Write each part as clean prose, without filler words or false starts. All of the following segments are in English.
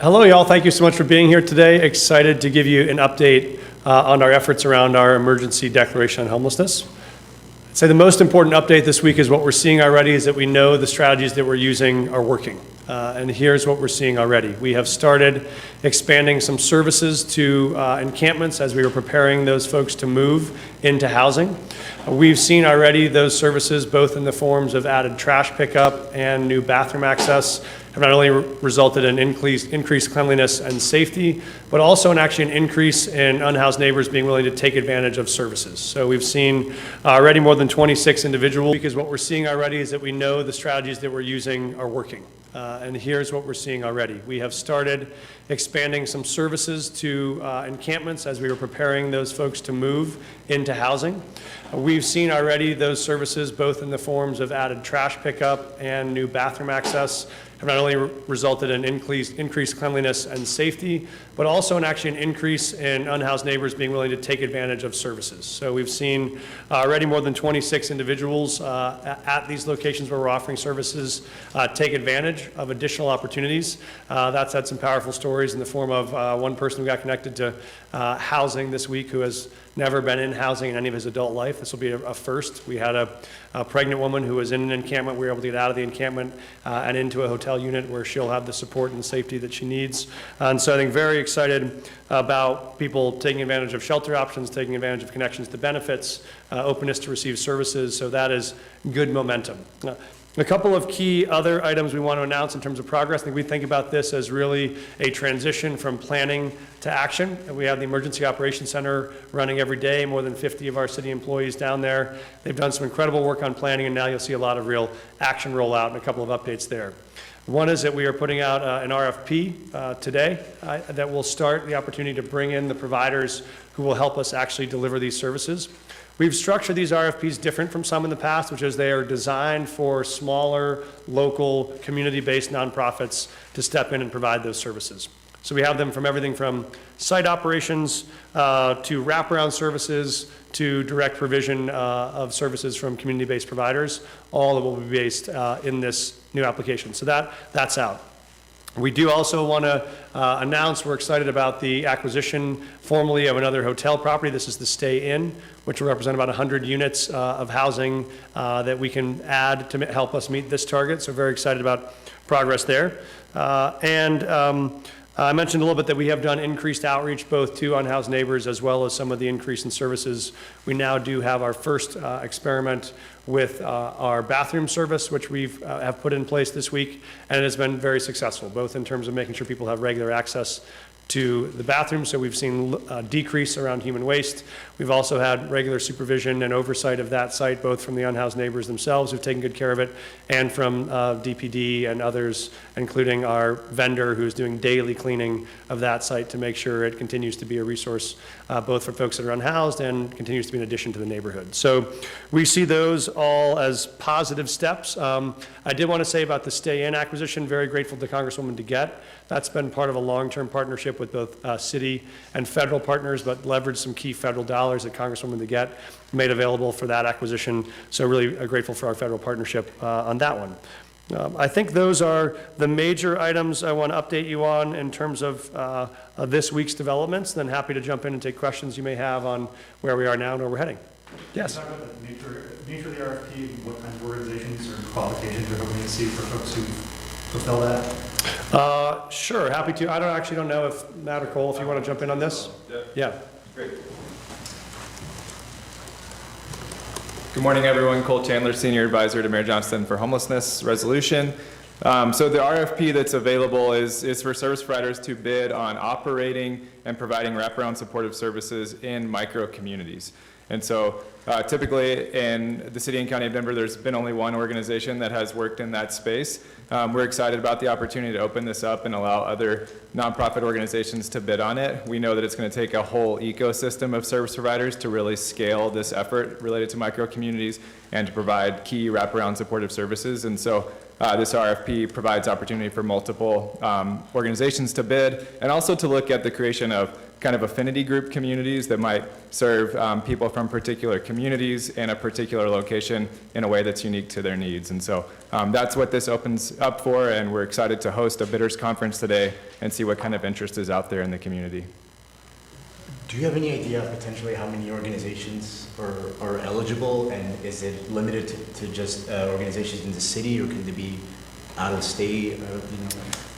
Hello, y'all. Thank you so much for being here today. Excited to give you an update on our efforts around our emergency declaration on homelessness. I'd say the most important update this week is what we're seeing already is that we know the strategies that we're using are working. And here's what we're seeing already. We have started expanding some services to encampments as we were preparing those folks to move into housing. We've seen already those services, both in the forms of added trash pickup and new bathroom access, have not only resulted in increased cleanliness and safety, but also an increase in unhoused neighbors being willing to take advantage of services. So we've seen already more than 26 individuals, because what we're seeing already is that we know the strategies that we're using are working. And here's what we're seeing already. We have started expanding some services to encampments as we were preparing those folks to move into housing. We've seen already those services, both in the forms of added trash pickup and new bathroom access, have not only resulted in increased cleanliness and safety, but also an increase in unhoused neighbors being willing to take advantage of services. So we've seen already more than 26 individuals at these locations where we're offering services take advantage of additional opportunities. That's had some powerful stories in the form of one person who got connected to housing this week who has never been in housing in any of his adult life. This will be a first. We had a pregnant woman who was in an encampment. We were able to get out of the encampment and into a hotel unit where she'll have the support and safety that she needs. And so I think very excited about people taking advantage of shelter options, taking advantage of connections to benefits, openness to receive services. So that is good momentum. A couple of key other items we want to announce in terms of progress. I think we think about this as really a transition from planning to action. We have the Emergency Operations Center running every day, more than 50 of our city employees down there. They've done some incredible work on planning, and now you'll see a lot of real action roll out and a couple of updates there. One is that we are putting out an RFP today that will start the opportunity to bring in the providers who will help us actually deliver these services. We've structured these RFPs different from some in the past, which is they are designed for smaller, local, community-based nonprofits to step in and provide those services. So we have them from everything from site operations to wraparound services to direct provision of services from community-based providers, all that will be based in this new application. So that's out. We do also want to announce we're excited about the acquisition formally of another hotel property. This is the Stay Inn, which will represent about 100 units of housing that we can add to help us meet this target. So very excited about progress there. I mentioned a little bit that we have done increased outreach both to unhoused neighbors as well as some of the increase in services. We now do have our first experiment with our bathroom service, which we've have put in place this week, and it has been very successful, both in terms of making sure people have regular access to the bathroom. So we've seen a decrease around human waste. We've also had regular supervision and oversight of that site, both from the unhoused neighbors themselves who've taken good care of it, and from DPD and others, including our vendor who's doing daily cleaning of that site to make sure it continues to be a resource both for folks that are unhoused and continues to be an addition to the neighborhood. So we see those all as positive steps. I did want to say about the Stay In acquisition, very grateful to Congresswoman DeGette. That's been part of a long-term partnership with both city and federal partners, but leveraged some key federal dollars that Congresswoman DeGette made available for that acquisition. So really grateful for our federal partnership on that one. I think those are the major items I want to update you on in terms of this week's developments. Then happy to jump in and take questions you may have on where we are now and where we're heading. Yes? Can you talk about the nature of the RFP and what kinds of organizations or qualifications you're hoping to see for folks who fulfill that? Sure, happy to. I don't know if Matt or Cole, if you want to jump in on this. Yeah. Great. Good morning, everyone. Cole Chandler, Senior Advisor to Mayor Johnston for Homelessness Resolution. So the RFP that's available is for service providers to bid on operating and providing wraparound supportive services in micro communities. And so typically in the city and county of Denver, there's been only one organization that has worked in that space. We're excited about the opportunity to open this up and allow other nonprofit organizations to bid on it. We know that it's going to take a whole ecosystem of service providers to really scale this effort related to micro communities and to provide key wraparound supportive services. And so this RFP provides opportunity for multiple organizations to bid, and also to look at the creation of kind of affinity group communities that might serve people from particular communities in a particular location in a way that's unique to their needs. And so that's what this opens up for, and we're excited to host a bidders conference today and see what kind of interest is out there in the community. Do you have any idea of potentially how many organizations are eligible, and is it limited to just organizations in the city, or can they be out of state?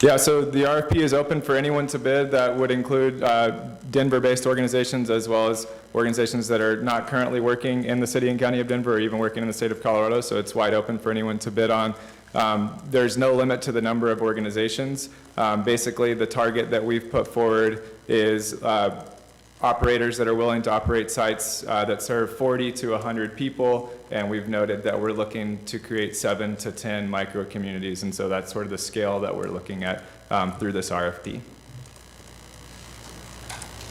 Yeah, so the RFP is open for anyone to bid. That would include Denver-based organizations, as well as organizations that are not currently working in the city and county of Denver, or even working in the state of Colorado, so it's wide open for anyone to bid on. There's no limit to the number of organizations. Basically, the target that we've put forward is operators that are willing to operate sites that serve 40 to 100 people, and we've noted that we're looking to create 7 to 10 micro communities, and so that's sort of the scale that we're looking at through this RFP.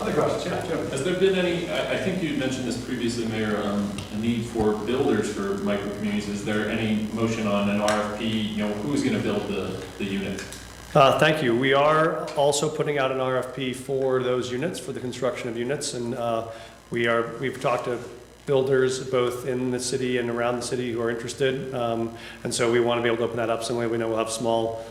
Other questions? Yeah, Jim. Has there been any, I think you mentioned this previously, Mayor, a need for builders for micro communities. Is there any motion on an RFP, who's going to build the unit? Thank you. We are also putting out an RFP for those units, for the construction of units, and we've talked to builders both in the city and around the city who are interested, and so we want to be able to open that up. Some way we know we'll have small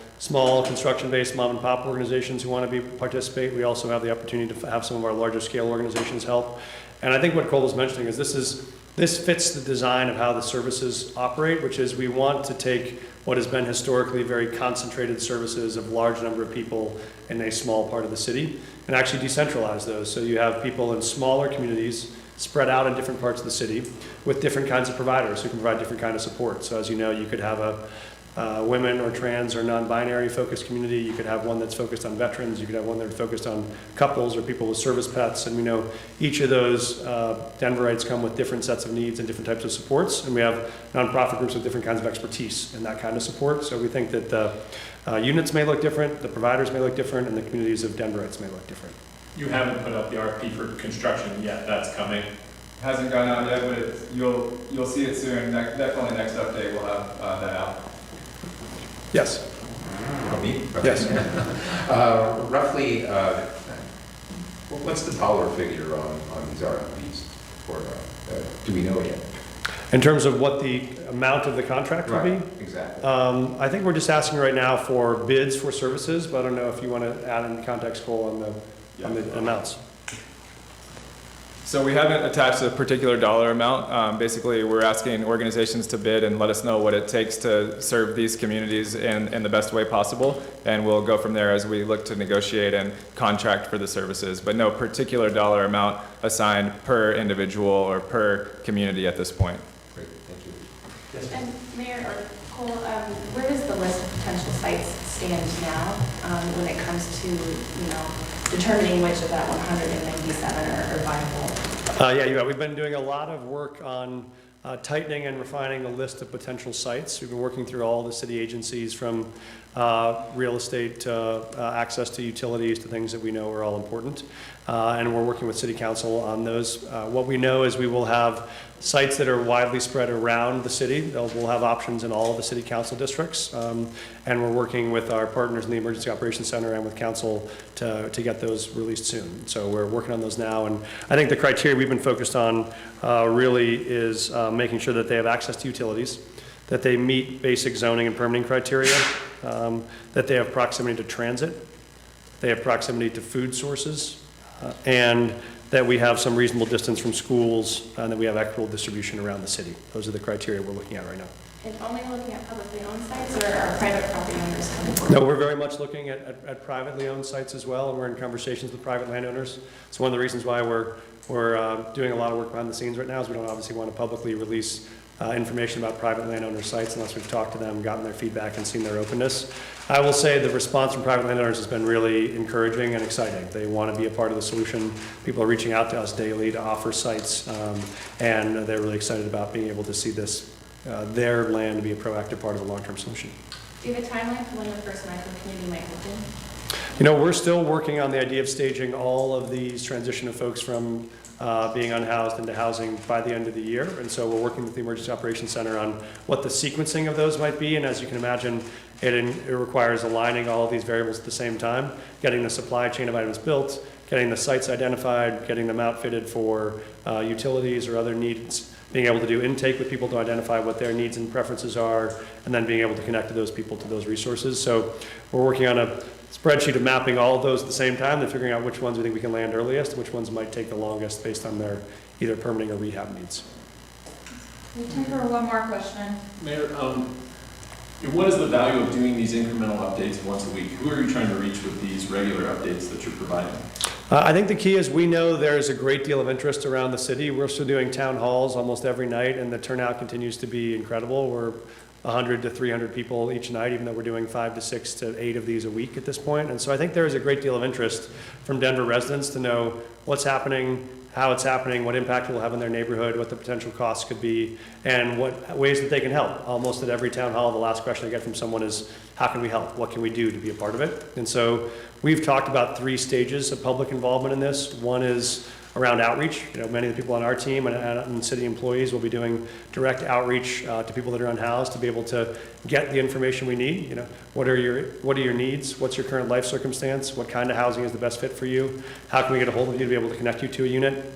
construction-based mom and pop organizations who want to participate. We also have the opportunity to have some of our larger scale organizations help. And I think what Cole was mentioning is this fits the design of how the services operate, which is we want to take what has been historically very concentrated services of large number of people in a small part of the city and actually decentralize those. So you have people in smaller communities spread out in different parts of the city with different kinds of providers who can provide different kind of support. So as you know, you could have a women or trans or non-binary focused community. You could have one that's focused on veterans. You could have one that's focused on couples or people with service pets. And we know each of those Denverites come with different sets of needs and different types of supports. And we have nonprofit groups with different kinds of expertise in that kind of support. So we think that the units may look different, the providers may look different, and the communities of Denverites may look different. You haven't put up the RFP for construction yet. That's coming. Hasn't gone out yet, but you'll see it soon. Definitely next update we'll have that out. Yes. Me? Yes. Roughly, what's the dollar figure on these RFPs? For, do we know yet? In terms of what the amount of the contract will be? Exactly. I think we're just asking right now for bids for services, but I don't know if you want to add any context, Cole, on the amounts. So we haven't attached a particular dollar amount. Basically, we're asking organizations to bid and let us know what it takes to serve these communities in the best way possible, and we'll go from there as we look to negotiate and contract for the services, but no particular dollar amount assigned per individual or per community at this point. Great, thank you. Yes. And Mayor or Cole, where does the list of potential sites stand now when it comes to, determining which of that 197 are viable? Yeah, we've been doing a lot of work on tightening and refining a list of potential sites. We've been working through all the city agencies, from real estate to access to utilities to things that we know are all important. And we're working with city council on those. What we know is we will have sites that are widely spread around the city. We'll have options in all of the city council districts. And we're working with our partners in the Emergency Operations Center and with council to get those released soon. So we're working on those now. And I think the criteria we've been focused on really is making sure that they have access to utilities, that they meet basic zoning and permitting criteria, that they have proximity to transit, they have proximity to food sources, and that we have some reasonable distance from schools, and that we have equitable distribution around the city. Those are the criteria we're looking at right now. And only looking at publicly owned sites, or are private property owners coming forward? No, we're very much looking at privately owned sites as well, and we're in conversations with private landowners. It's one of the reasons why we're doing a lot of work behind the scenes right now, is we don't obviously want to publicly release information about private landowner sites unless we've talked to them, gotten their feedback, and seen their openness. I will say the response from private landowners has been really encouraging and exciting. They want to be a part of the solution. People are reaching out to us daily to offer sites, and they're really excited about being able to see this, their land, to be a proactive part of a long-term solution. Do you have a timeline for when the first micro community might open? We're still working on the idea of staging all of these transition of folks from being unhoused into housing by the end of the year. And so we're working with the Emergency Operations Center on what the sequencing of those might be. And as you can imagine, it requires aligning all of these variables at the same time, getting the supply chain of items built, getting the sites identified, getting them outfitted for utilities or other needs, being able to do intake with people to identify what their needs and preferences are, and then being able to connect to those people to those resources. So we're working on a spreadsheet of mapping all of those at the same time and figuring out which ones we think we can land earliest, which ones might take the longest based on their either permitting or rehab needs. We have time for one more question. Mayor, what is the value of doing these incremental updates once a week? Who are you trying to reach with these regular updates that you're providing? I think the key is we know there's a great deal of interest around the city. We're still doing town halls almost every night, and the turnout continues to be incredible. We're 100 to 300 people each night, even though we're doing 5 to 6 to 8 of these a week at this point. And so I think there is a great deal of interest from Denver residents to know what's happening, how it's happening, what impact it will have in their neighborhood, what the potential costs could be, and what ways that they can help. Almost at every town hall, the last question I get from someone is, how can we help? What can we do to be a part of it? And so we've talked about 3 stages of public involvement in this. One is around outreach. Many of the people on our team and city employees will be doing direct outreach to people that are unhoused to be able to get the information we need. What are your needs? What's your current life circumstance? What kind of housing is the best fit for you? How can we get a hold of you to be able to connect you to a unit?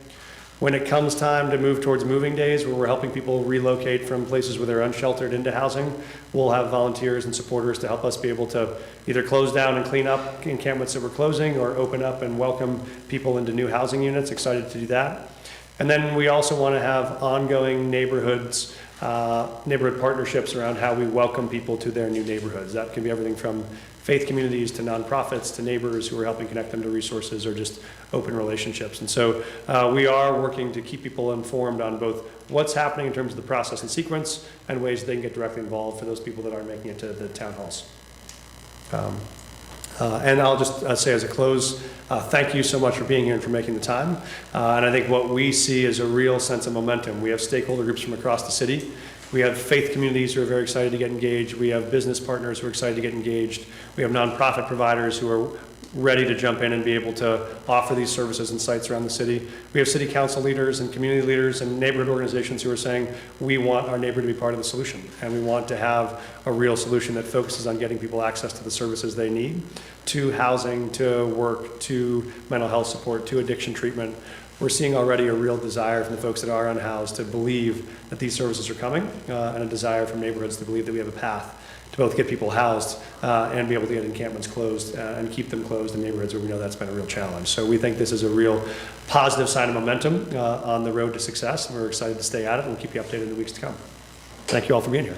When it comes time to move towards moving days, where we're helping people relocate from places where they're unsheltered into housing, we'll have volunteers and supporters to help us be able to either close down and clean up encampments that we're closing or open up and welcome people into new housing units. Excited to do that. And then we also want to have ongoing neighborhood partnerships around how we welcome people to their new neighborhoods. That can be everything from faith communities to nonprofits to neighbors who are helping connect them to resources or just open relationships. And so we are working to keep people informed on both what's happening in terms of the process and sequence and ways they can get directly involved for those people that aren't making it to the town halls. And I'll just say as a close, thank you so much for being here and for making the time. And I think what we see is a real sense of momentum. We have stakeholder groups from across the city. We have faith communities who are very excited to get engaged. We have business partners who are excited to get engaged. We have nonprofit providers who are ready to jump in and be able to offer these services and sites around the city. We have city council leaders and community leaders and neighborhood organizations who are saying, we want our neighborhood to be part of the solution. And we want to have a real solution that focuses on getting people access to the services they need, to housing, to work, to mental health support, to addiction treatment. We're seeing already a real desire from the folks that are unhoused to believe that these services are coming, and a desire from neighborhoods to believe that we have a path to both get people housed and be able to get encampments closed and keep them closed in neighborhoods where we know that's been a real challenge. So we think this is a real positive sign of momentum on the road to success, and we're excited to stay at it and we'll keep you updated in the weeks to come. Thank you all for being here.